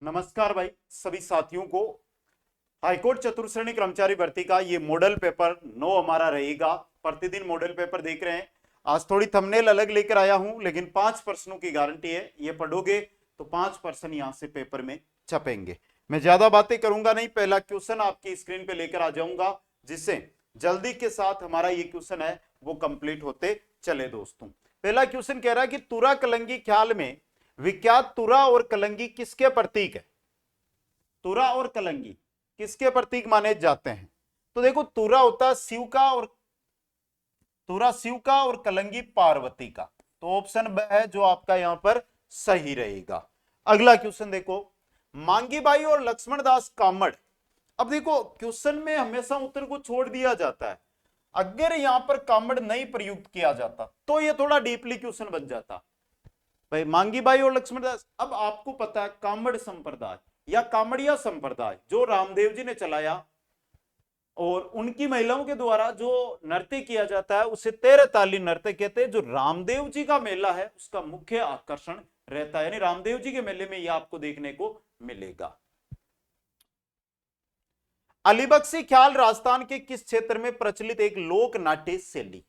नमस्कार भाई सभी साथियों को। हाईकोर्ट चतुर्श्रेणी कर्मचारी भर्ती का ये मॉडल पेपर 9 हमारा रहेगा। प्रतिदिन मॉडल पेपर देख रहे हैं। आज थोड़ी थंबनेल अलग लेकर आया हूं, लेकिन 5 प्रश्नों की गारंटी है। ये पढ़ोगे तो 5 प्रश्न यहां से पेपर में छपेंगे। मैं ज्यादा बातें करूंगा नहीं, पहला क्वेश्चन आपकी स्क्रीन पे लेकर आ जाऊंगा, जिससे जल्दी के साथ हमारा ये क्वेश्चन है वो कंप्लीट होते चले। दोस्तों, पहला क्वेश्चन कह रहा है कि तुरा कलंगी ख्याल में विख्यात तुरा और कलंगी किसके प्रतीक है? तुरा और कलंगी किसके प्रतीक माने जाते हैं? तो देखो, तुरा होता है शिव का, और तुरा शिव का और कलंगी पार्वती का। तो ऑप्शन ब है जो आपका यहां पर सही रहेगा। अगला क्वेश्चन देखो, मांगीबाई और लक्ष्मण दास कामड़। अब देखो, क्वेश्चन में हमेशा उत्तर को छोड़ दिया जाता है। अगर यहां पर कामड़ नहीं प्रयुक्त किया जाता तो यह थोड़ा डीपली क्वेश्चन बन जाता। भाई मांगीबाई और लक्ष्मण दास, अब आपको पता है कामड़ संप्रदाय या कामड़िया संप्रदाय जो रामदेव जी ने चलाया, और उनकी महिलाओं के द्वारा जो नृत्य किया जाता है उसे 13 ताली नृत्य कहते हैं। जो रामदेव जी का मेला है उसका मुख्य आकर्षण रहता है, यानी रामदेव जी के मेले में यह आपको देखने को मिलेगा। अलीबख्शी ख्याल राजस्थान के किस क्षेत्र में प्रचलित एक लोक नाट्य शैली?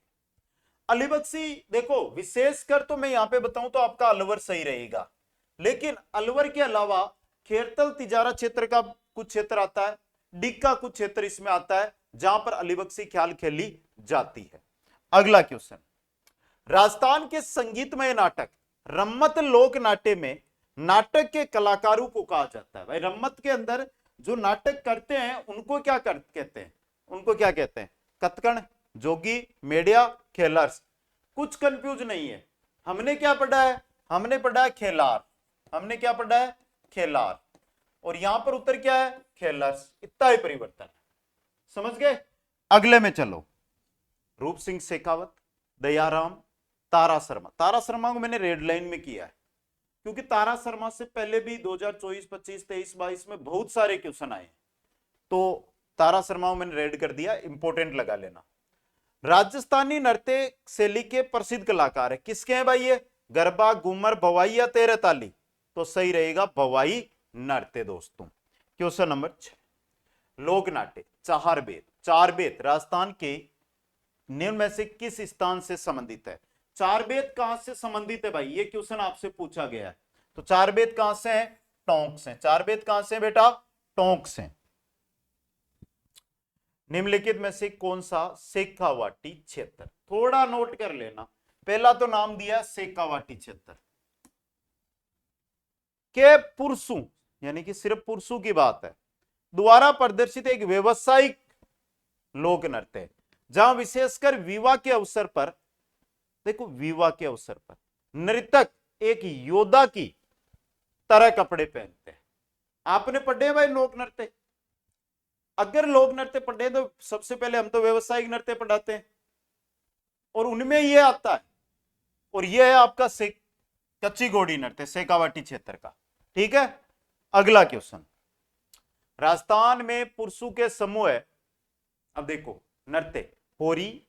अलीबख्शी देखो, विशेषकर तो मैं यहां पे बताऊं तो आपका अलवर सही रहेगा, लेकिन अलवर के अलावा खेरतल तिजारा क्षेत्र का कुछ क्षेत्र आता है, डिक्का कुछ क्षेत्र इसमें आता है जहां पर अलीबख्शी ख्याल खेली जाती है। अगला क्वेश्चन, राजस्थान के संगीतमय नाटक रम्मत लोक नाट्य में नाटक के कलाकारों को कहा जाता है। भाई रम्मत के अंदर जो नाटक करते हैं उनको क्या कहते हैं? उनको क्या कहते हैं? कथकण, जोगी, मेडिया, खेलर्स। कुछ कंफ्यूज नहीं है। हमने क्या पढ़ा है? हमने पढ़ा है खेलार। हमने क्या पढ़ा है? खेलार। और यहां पर उत्तर क्या है? खेलर्स। इतना ही परिवर्तन है, समझ गए? अगले में चलो, रूप सिंह शेखावत, दयाराम, तारा शर्मा। तारा शर्मा को मैंने रेड लाइन में किया है क्योंकि तारा शर्मा से पहले भी 2024, 25, 23, 22 में बहुत सारे क्वेश्चन आए, तो तारा शर्मा को मैंने रेड कर दिया, इंपोर्टेंट लगा लेना। राजस्थानी नृत्य शैली के प्रसिद्ध कलाकार है, किसके हैं भाई ये? गरबा, घूमर, भवाई या 13 ताली? तो सही रहेगा भवाई नृत्य। दोस्तों, क्वेश्चन नंबर 6, लोक नाट्य चार बेत। चार बेत राजस्थान के निम्न में से किस स्थान से संबंधित है? चार बेत कहां से संबंधित है भाई? ये क्वेश्चन आपसे पूछा गया है। तो चार बेत कहां से है? टोंक से। चार बेत कहां से बेटा? टोंक से। निम्नलिखित में से कौन सा शेखावाटी क्षेत्र? थोड़ा नोट कर लेना, पहला तो नाम दिया शेखावाटी क्षेत्र के पुरुषों, यानी कि सिर्फ पुरुषों की बात है, द्वारा प्रदर्शित एक व्यवसायिक लोक नृत्य जहां विशेषकर विवाह के अवसर पर, देखो विवाह के अवसर पर नर्तक एक योद्धा की तरह कपड़े पहनते हैं। आपने पढ़े भाई लोक नृत्य? अगर लोक नृत्य पढ़े तो सबसे पहले हम तो व्यवसायिक नृत्य पढ़ाते हैं, और उनमें यह आता है, और यह है आपका कच्ची घोड़ी नृत्य शेखावाटी क्षेत्र का। ठीक है, अगला क्वेश्चन, राजस्थान में पुरुषों के समूह है। अब देखो, नृत्य होरी,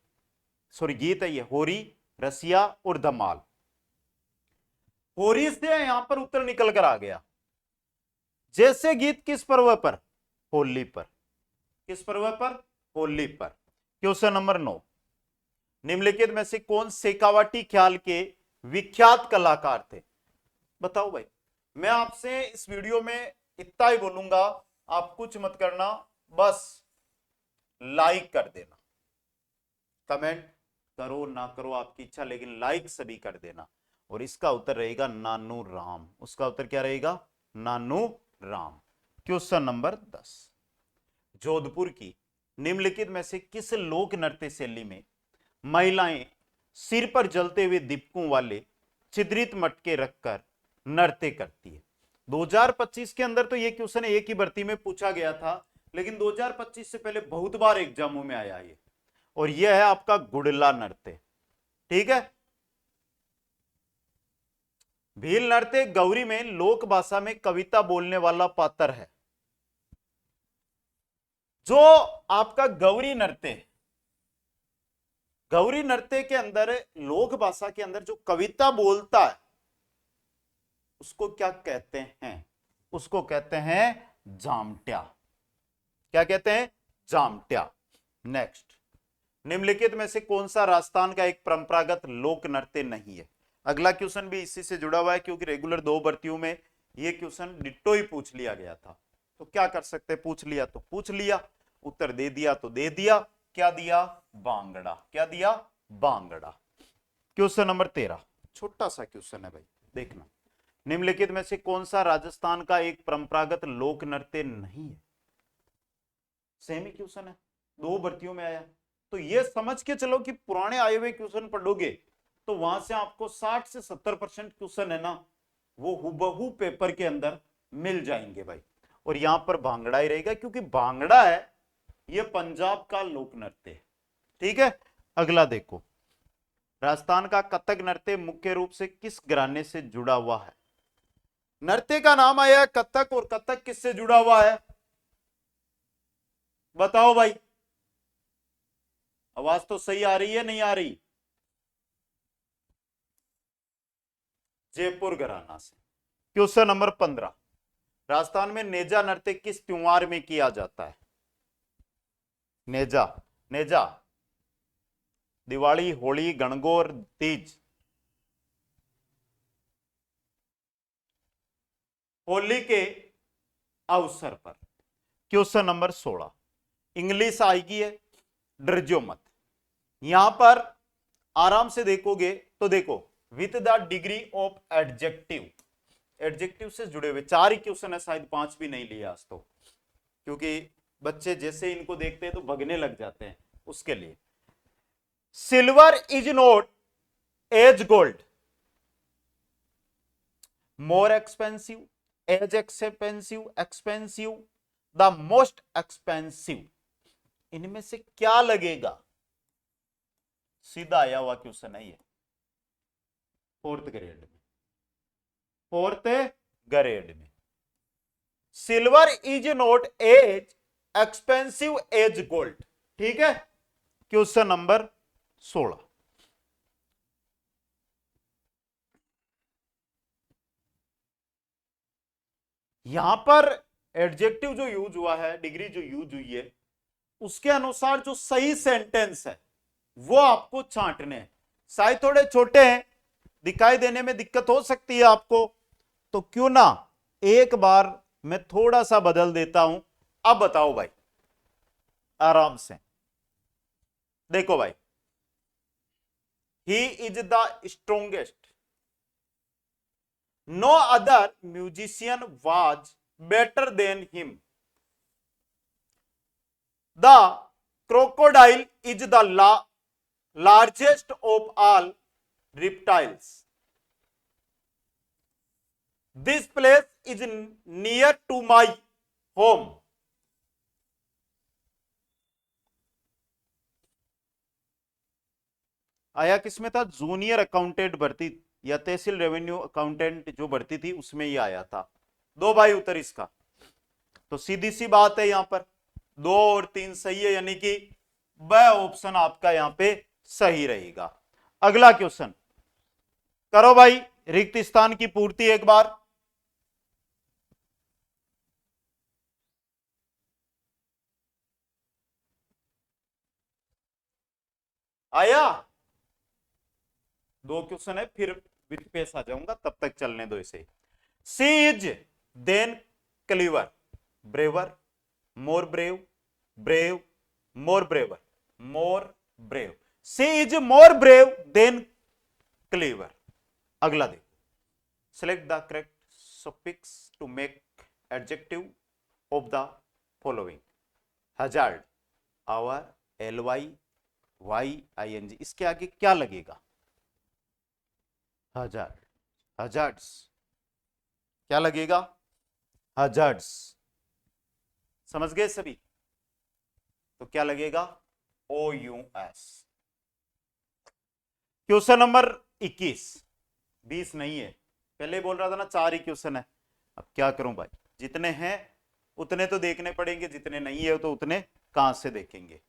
सॉरी गीत है ये, होरी, रसिया और धमाल। होरी से यहां पर उत्तर निकल कर आ गया। जैसे गीत किस पर्व पर? होली पर। किस पर्व पर? होली पर। क्वेश्चन नंबर 9, निम्नलिखित में से कौन शेखावाटी ख्याल के विख्यात कलाकार थे? बताओ भाई। मैं आपसे इस वीडियो में इतना ही बोलूंगा, आप कुछ मत करना, बस लाइक कर देना। कमेंट करो ना करो आपकी इच्छा, लेकिन लाइक सभी कर देना। और इसका उत्तर रहेगा नानू राम। उसका उत्तर क्या रहेगा? नानू राम। क्वेश्चन नंबर 10, जोधपुर की निम्नलिखित में से किस लोक नृत्य शैली में महिलाएं सिर पर जलते हुए दीपकों वाले छिद्रित मटके रखकर नृत्य करती है? 2025 के अंदर तो यह क्वेश्चन एक ही भर्ती में पूछा गया था, लेकिन 2025 से पहले बहुत बार एग्जामों में आया ये, और यह है आपका गुड़ला नृत्य। ठीक है, भील नृत्य गौरी में लोक भाषा में कविता बोलने वाला पात्र है। जो आपका गौरी नृत्य, गौरी नृत्य के अंदर लोक भाषा के अंदर जो कविता बोलता है उसको क्या कहते हैं? उसको कहते हैं जामट्या। क्या कहते हैं? जामट्या। नेक्स्ट, निम्नलिखित में से कौन सा राजस्थान का एक परंपरागत लोक नृत्य नहीं है? अगला क्वेश्चन भी इसी से जुड़ा हुआ है, क्योंकि रेगुलर 2 भर्तियों में ये क्वेश्चन डिट्टो ही पूछ लिया गया था। तो क्या कर सकते, पूछ लिया तो पूछ लिया, उत्तर दे दिया तो दे दिया। क्या दिया? बांगड़ा। क्या दिया? बांगड़ा। क्वेश्चन नंबर 13, छोटा सा क्वेश्चन है भाई, देखना। निम्नलिखित में से कौन सा राजस्थान का एक परंपरागत लोक नृत्य नहीं है? सेमी क्वेश्चन है, 2 भर्तियों में आया। तो ये समझ के चलो कि पुराने आए हुए क्वेश्चन पढ़ोगे तो वहां से आपको 60 से 70% क्वेश्चन है ना, वो हुबहू पेपर के अंदर मिल जाएंगे भाई। और यहां पर भांगड़ा ही रहेगा, क्योंकि भांगड़ा है ये पंजाब का लोक नृत्य है। ठीक है, अगला देखो, राजस्थान का कथक नृत्य मुख्य रूप से किस घराने से जुड़ा हुआ है? नृत्य का नाम आया है कथक, और कथक किससे जुड़ा हुआ है? बताओ भाई, आवाज तो सही आ रही है, नहीं आ रही? जयपुर घराना से। क्वेश्चन नंबर 15, राजस्थान में नेजा नृत्य किस त्योहार में किया जाता है? नेजा, नेजा दिवाली, होली, गणगौर, तीज। होली के अवसर पर। क्वेश्चन नंबर 16, इंग्लिश आएगी है, डरजो मत। यहां पर आराम से देखोगे तो देखो, with the degree of adjective, adjective से जुड़े हुए 4 ही क्वेश्चन है, शायद 5 भी नहीं लिए आज तो, क्योंकि बच्चे जैसे इनको देखते हैं तो भगने लग जाते हैं। उसके लिए silver is not as gold, more expensive, as expensive, expensive, the most expensive, इनमें से क्या लगेगा? सीधा आया हुआ क्वेश्चन है ये, 4th ग्रेड में, 4th ग्रेड में। Silver is not as expensive as gold. ठीक है, क्वेश्चन नंबर 16, यहां पर एडजेक्टिव जो यूज हुआ है, डिग्री जो यूज हुई है, उसके अनुसार जो सही सेंटेंस है वो आपको छांटने हैं। शायद थोड़े छोटे हैं, दिखाई देने में दिक्कत हो सकती है आपको, तो क्यों ना एक बार मैं थोड़ा सा बदल देता हूं। अब बताओ भाई, आराम से देखो भाई, he is the strongest, no other musician was better than him, the crocodile is the largest of all reptiles, this place is near to my home, आया किसमें था? जूनियर अकाउंटेंट भर्ती या तहसील रेवेन्यू अकाउंटेंट जो भर्ती थी उसमें ही आया था। 2 भाई उत्तर इसका। तो सीधी सी बात है, यहां पर 2 और 3 सही है, यानी कि वह ऑप्शन आपका यहां पे सही रहेगा। अगला क्वेश्चन करो भाई, रिक्त स्थान की पूर्ति एक बार। आया? 2 क्वेश्चन है, फिर विथ पेस आ जाऊंगा, तब तक चलने दो इसे। She is than clever, braver, more brave, brave, more braver, more brave. She is more brave than clever. अगला देखो, select the correct suffix to make adjective of the following, hazard, our, LY, Y, ING, इसके आगे क्या लगेगा? Hazard, hazards, क्या लगेगा? Hazards. समझ गए सभी? तो क्या लगेगा? OUS। क्वेश्चन नंबर 21, 20 नहीं है, पहले बोल रहा था ना 4 ही क्वेश्चन है। अब क्या करूं भाई, जितने हैं उतने तो देखने पड़ेंगे, जितने नहीं है तो उतने कहां से देखेंगे?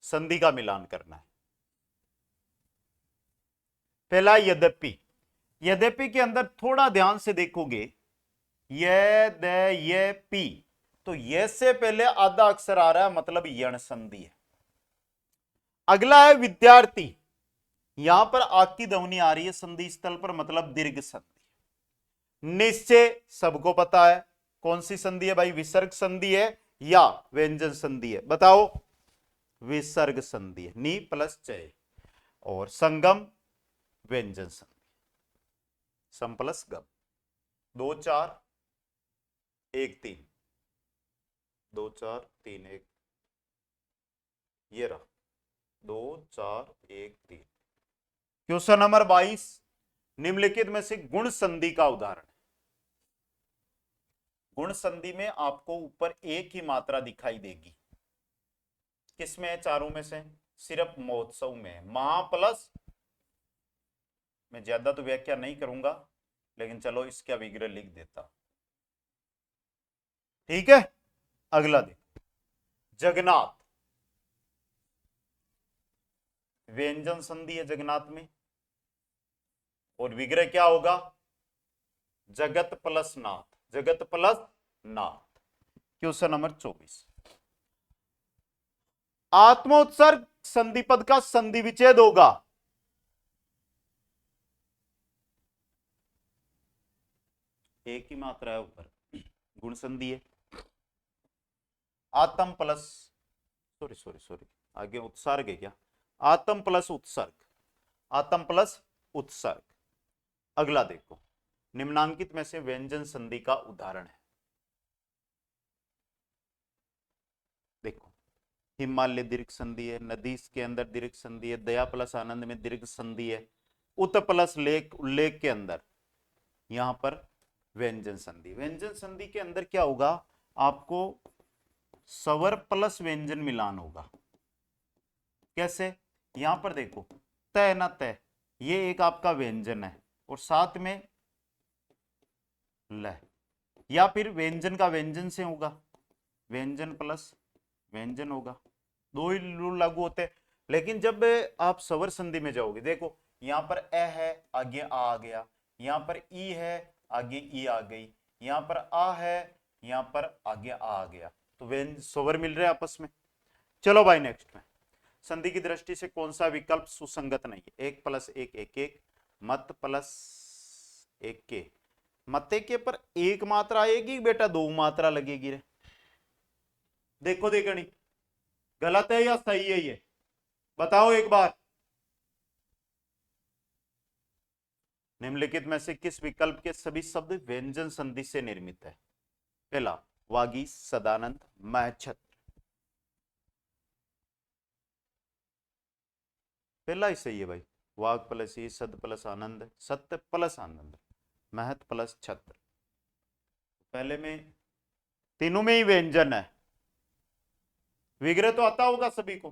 संधि का मिलान करना है। पहला, यद्यपि, यद्यपि के अंदर थोड़ा ध्यान से देखोगे, ये द ये पी, तो ये से पहले आधा अक्षर आ रहा है, मतलब यण संधि है। अगला है विद्यार्थी, यहां पर आग की ध्वनि आ रही है संधि स्थल पर, मतलब दीर्घ संधि। निश्चय सबको पता है कौन सी संधि है भाई, विसर्ग संधि है या व्यंजन संधि है, बताओ। विसर्ग संधि है, नी प्लस चय। और संगम व्यंजन संधि, सम प्लस गम। 2 4 1 3, 2 4 3 1, ये रहा 2 4 1 3। क्वेश्चन नंबर 22, निम्नलिखित में से गुण संधि का उदाहरण है। गुण संधि में आपको ऊपर एक ही मात्रा दिखाई देगी, किसमें है चारों में से, सिर्फ महोत्सव में है। महा प्लस, मैं ज्यादा तो व्याख्या नहीं करूंगा, लेकिन चलो इसका विग्रह लिख देता, ठीक है। अगला देखो, जगन्नाथ, व्यंजन संधि है जगन्नाथ में, और विग्रह क्या होगा, जगत प्लस नाथ, जगत प्लस नाथ। क्वेश्चन नंबर 24, आत्मोत्सर्ग संधि पद का संधि विच्छेद होगा। एक ही मात्रा है ऊपर, गुण संधि है। आत्म प्लस, सॉरी सॉरी सॉरी, आगे उत्सर्ग है क्या, आत्म प्लस उत्सर्ग, आत्म प्लस उत्सर्ग। अगला देखो, निम्नांकित में से व्यंजन संधि का उदाहरण है। देखो, हिमालय दीर्घ संधि है, नदी के अंदर दीर्घ संधि है, दया प्लस आनंद में दीर्घ संधि है, उत प्लस लेख उल्लेख के अंदर यहां पर व्यंजन संधि। व्यंजन संधि के अंदर क्या होगा, आपको स्वर प्लस व्यंजन मिलान होगा। कैसे, यहां पर देखो, तय न तय, ये एक आपका व्यंजन है, और साथ में ल, या फिर व्यंजन का व्यंजन से होगा, व्यंजन प्लस व्यंजन होगा, दो ही रूल लागू होते हैं। लेकिन जब आप स्वर संधि में जाओगे, देखो यहां पर ए है, आगे आ गया, यहां पर ई है, आगे ई आ गई, यहां पर आ है, यहां पर आगे आ गया, तो व्यंजन स्वर मिल रहे हैं आपस में। चलो भाई नेक्स्ट में, संधि की दृष्टि से कौन सा विकल्प सुसंगत नहीं है। 1 प्लस 1 1 1, मत प्लस 1 के, मते के पर एक मात्रा आएगी बेटा, दो मात्रा लगेगी रे। देखो देखनी, गलत है या सही है ये, बताओ एक बार। निम्नलिखित में से किस विकल्प के सभी शब्द व्यंजन संधि से निर्मित है। पहला, वागी, सदानंद, महच्छत्र। पहला ही सही है भाई, वाग प्लस ही, सद प्लस आनंद, सत्य प्लस आनंद, महत प्लस छत्र। पहले में तीनों में ही व्यंजन है, विग्रह तो आता होगा सभी को,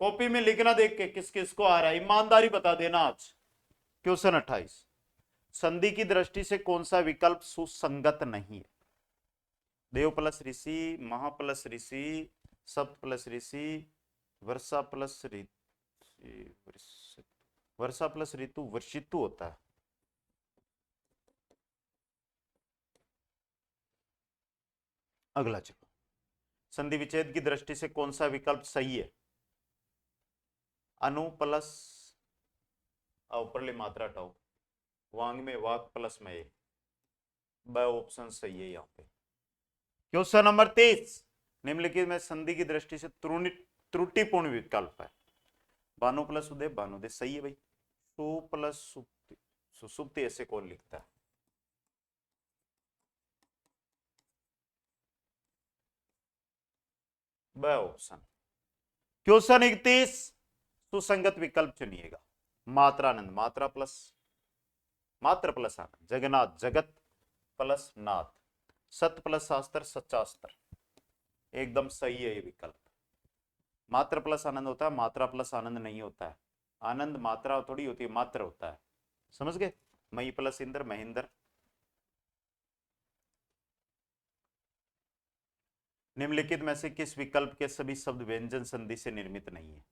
कॉपी में लिखना देख के किस किस को आ रहा है, ईमानदारी बता देना आज। क्वेश्चन 28, संधि की दृष्टि से कौन सा विकल्प सुसंगत नहीं है। देव प्लस ऋषि, महा प्लस ऋषि, सप्त प्लस ऋषि, वर्षा प्लस ऋतु, वर्षा प्लस ऋतु वर्षितु होता है। अगला चलो, संधि विच्छेद की दृष्टि से कौन सा विकल्प सही है। अनु प्लस, ऊपरली मात्रा हटाओ, वांग में वाक प्लस में, ब ऑप्शन सही है यहाँ पे। क्वेश्चन नंबर 23, निम्नलिखित में संधि की दृष्टि से त्रुटिपूर्ण विकल्प है। भानु प्लस उदय, भानुदय सही है भाई। सु प्लस सुप्ति, सुसुप्ति ऐसे कौन लिखता है। ब ऑप्शन। क्वेश्चन 31, सुसंगत विकल्प चुनिएगा। मात्रानंद, मात्रा प्लस मात्र प्लस आनंद, जगन्नाथ, जगत प्लस नाथ, सत्य प्लस शास्त्र, सच्चास्त्र। एकदम सही है ये विकल्प। मात्र प्लस आनंद होता है, मात्रा प्लस आनंद नहीं होता है। आनंद मात्रा थोड़ी होती है, मात्र होता है, समझ गए। मई प्लस इंद्र, महेंद्र। निम्नलिखित में से किस विकल्प के सभी शब्द व्यंजन संधि से निर्मित नहीं है।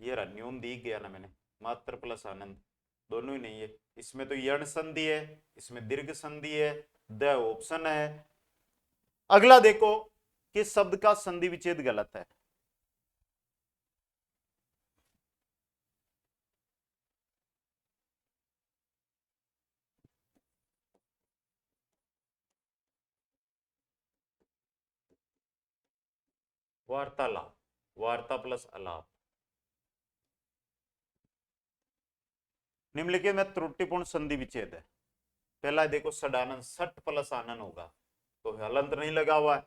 ये रहा न्यून दी गया ना मैंने, मात्र प्लस आनंद दोनों ही नहीं है। इसमें तो यण संधि है, इसमें दीर्घ संधि है, द ऑप्शन है। अगला देखो किस शब्द का संधि विच्छेद गलत है। वार्तालाप, वार्ता प्लस अलाप। निम्नलिखित में त्रुटिपूर्ण संधि विच्छेद है। पहला देखो सडानन, सट प्लस आनन होगा, तो हलंत नहीं लगा हुआ है,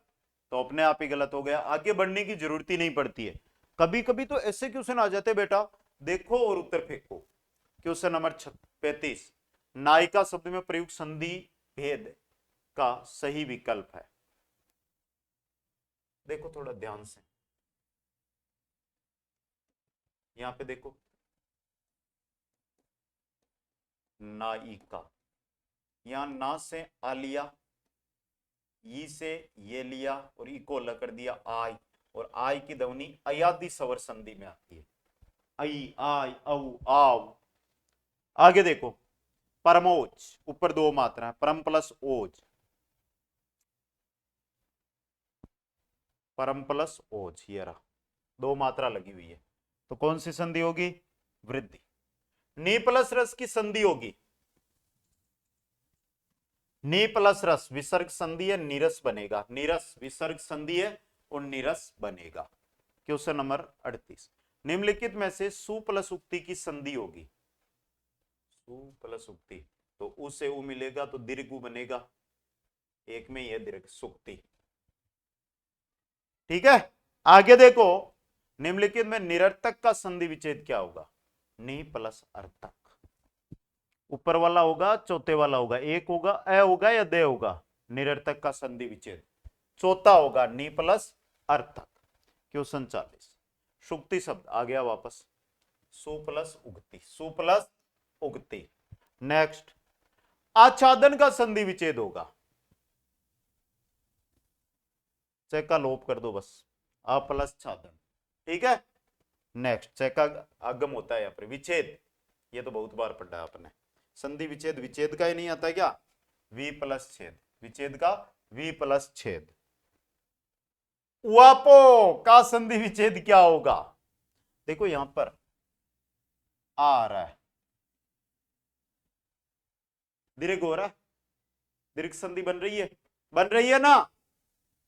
तो अपने आप ही गलत हो गया, आगे बढ़ने की जरूरत ही नहीं पड़ती है। कभी कभी तो ऐसे क्वेश्चन आ जाते बेटा, देखो और उत्तर फेंको। क्वेश्चन नंबर 35, नायिका शब्द में प्रयुक्त संधि भेद का सही विकल्प है। देखो थोड़ा ध्यान से, यहां पे देखो नायिका, यहां ना से आ लिया, ई से ये लिया और ई को अलग कर दिया आई, और आई की ध्वनि अयादि स्वर संधि में आती है, आई आई औ आव। आगे देखो परमोज, ऊपर दो मात्रा, परम प्लस ओज, परम प्लस ओज, ये रहा दो मात्रा लगी हुई है, तो कौन सी संधि होगी? वृद्धि। नी प्लस रस की संधि होगी, नी प्लस रस विसर्ग संधि है, नीरस बनेगा, नीरस विसर्ग संधि है और नीरस बनेगा। क्वेश्चन नंबर 38, निम्नलिखित में से सु प्लस उक्ति की संधि होगी, सु प्लस उक्ति, तो उ से उ मिलेगा तो दीर्घ उ बनेगा, एक में ही है दीर्घ, सुक्ति। ठीक है, आगे देखो निम्नलिखित में निरर्थक का संधि विच्छेद क्या होगा? नी प्लस अर्थक, ऊपर वाला होगा चौथे वाला होगा, एक होगा अ होगा या दे होगा, निरर्थक का संधि विच्छेद चौथा होगा नी प्लस अर्थक। क्वेश्चन 40, सुक्ति शब्द आ गया वापस, सु प्लस उगति, सु प्लस उगति। नेक्स्ट आच्छादन का संधि विच्छेद होगा, चेक का लोप कर दो बस, आ प्लस छादन। ठीक है, नेक्स्ट चेक का आगम होता है यहां पर विच्छेद, ये तो बहुत बार पढ़ा है आपने, संधि विच्छेद, विच्छेद का ही नहीं आता क्या? वी प्लस छेद, विच्छेद का वी प्लस छेद। उआपो का संधि विच्छेद क्या होगा? देखो यहां पर आ रहा है, दीर्घ हो रहा है, दीर्घ संधि बन रही है ना,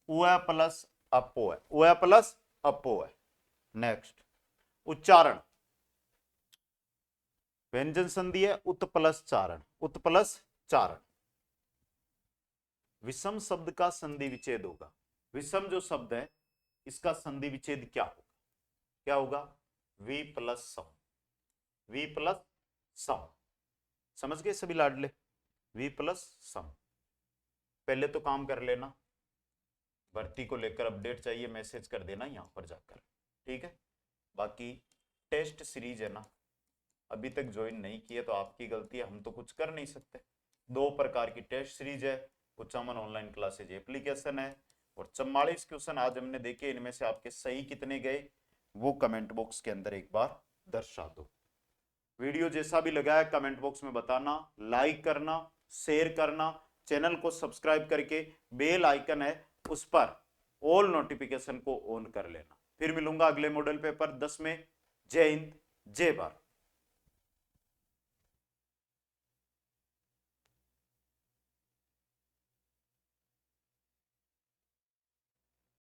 उआ प्लस अपो है, उआ प्लस अपो है। नेक्स्ट उच्चारण, व्यंजन संधि है, उत प्लस चारण, उत प्लस चारण। विषम शब्द का संधि विच्छेद होगा, विषम जो शब्द है इसका संधि विच्छेद क्या होगा? क्या होगा? V plus some, V plus some. समझ गए सभी लाडले? V plus some. पहले तो काम कर लेना, भर्ती को लेकर अपडेट चाहिए मैसेज कर देना यहां पर जाकर, ठीक है। बाकी टेस्ट सीरीज है ना, अभी तक ज्वाइन नहीं किए तो आपकी गलती है, हम तो कुछ कर नहीं सकते। 2 प्रकार की टेस्ट सीरीज है, कुछ अमन ऑनलाइन क्लासेज एप्लीकेशन है, और 44 क्वेश्चन आज हमने देखे, इनमें से आपके सही कितने गए वो कमेंट बॉक्स के अंदर एक बार दर्शा दो। वीडियो जैसा भी लगा है कमेंट बॉक्स में बताना, लाइक करना, शेयर करना, चैनल को सब्सक्राइब करके बेल आइकन है उस पर ऑल नोटिफिकेशन को ऑन कर लेना। फिर मिलूंगा अगले मॉडल पेपर 10 में। जय हिंद, जय भारत।